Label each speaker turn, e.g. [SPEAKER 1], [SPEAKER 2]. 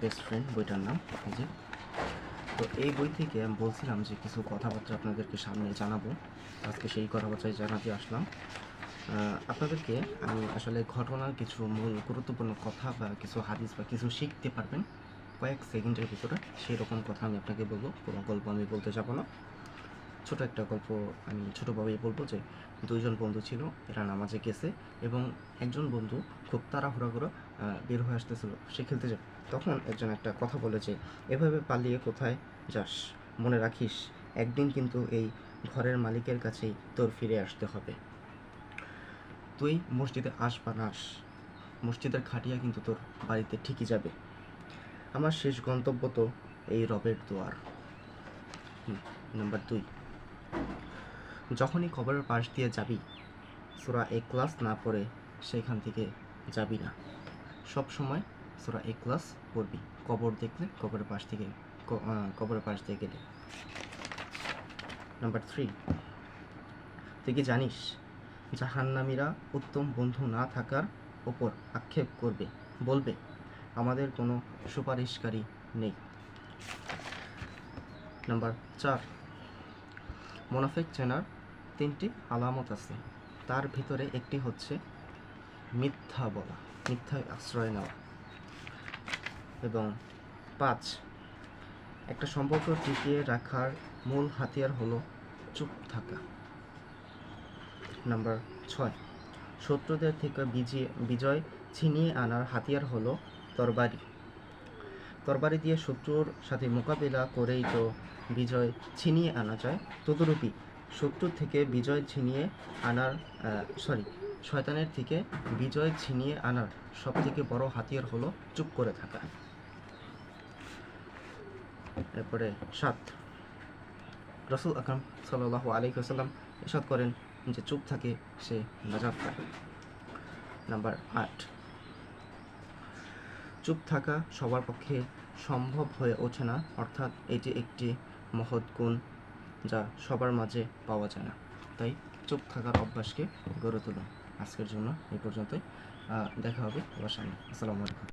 [SPEAKER 1] Best friend বইটার নাম। যে তো এই বই থেকে আমি বলছিলাম যে কিছু কথাবার্তা আপনাদেরকে সামনে জানাবো। আজকে সেই কথাবার্তায় জানাতে আসলাম। আপনাদেরকে আমি আসলে ঘটনার কিছু মূল গুরুত্বপূর্ণ কথা বা কিছু হাদিস বা কিছু শিখতে পারবেন কয়েক সেকেন্ডের ভিতরে, সেই রকম কথা আমি আপনাকে বলবো। কোনো গল্প আমি বলতে যাব না, ছোট একটা গল্প আমি ছোটোভাবেই বলবো। যে দুইজন বন্ধু ছিল, এরা নামাজে গেছে এবং একজন বন্ধু খুব তাড়াহুড়া করে বের হয়ে আসতেছিল, সে খেলতে যাবে। তখন একজন একটা কথা বলে যে, এভাবে পালিয়ে কোথায় যাস, মনে রাখিস একদিন কিন্তু এই ঘরের মালিকের কাছেই তোর ফিরে আসতে হবে। তুই মসজিদে আস বা নাস, মসজিদের খাটিয়া কিন্তু তোর বাড়িতে ঠিকই যাবে। আমার শেষ গন্তব্য তো এই রবের দুয়ার। নাম্বার 2, যখনই কবরের পাশ দিয়ে যাবি, সূরা ইখলাস না পড়ে সেখান থেকে যাবি না। সব সময় সূরা ইখলাস পড়বি কবর দেখলে, কবরের পাশ দিয়ে গেলে। নাম্বার 3, তুই কি জানিস জাহান্নামীরা উত্তম বন্ধু না থাকার ওপর আক্ষেপ করবে, বলবে আমাদের কোনো সুপারিশকারী নেই। নাম্বার 4, মুনাফিক চেনার 3টি আলামত আছে, তার ভিতরে একটি হচ্ছে মিথ্যা বলা, মিথ্যায় আশ্রয় নেওয়া। এবং 5, একটা সম্পর্ক টিকিয়ে রাখার মূল হাতিয়ার হলো চুপ থাকা। নাম্বার 6, শত্রুদের থেকে বিজয় ছিনিয়ে আনার হাতিয়ার হলো তরবারি। তরবারি দিয়ে শত্রুর সাথে মোকাবিলা করেই তো বিজয় ছিনিয়ে আনা যায়। তদুরূপী শত্রুর থেকে বিজয় ছিনিয়ে আনার শয়তানের থেকে বিজয় ছিনিয়ে আনার সবথেকে বড় হাতিয়ার হলো চুপ করে থাকা। এরপরে 7, রাসূল আকরাম সাল্লাল্লাহু আলাইহি ওয়াসাল্লাম ইরশাদ করেন যে চুপ থাকে সে নাজাত পায়। নাম্বার 8, চুপ থাকা সবার পক্ষে সম্ভব হয়ে ওঠে না, অর্থাৎ এটি একটি মহৎ গুণ যা সবার মাঝে পাওয়া যায় না। তাই চুপ থাকার অভ্যাসকে গড়ে তুলুন। আজকের জন্য এই পর্যন্তই, দেখা হবে আবার সামনে। আসসালামু আলাইকুম।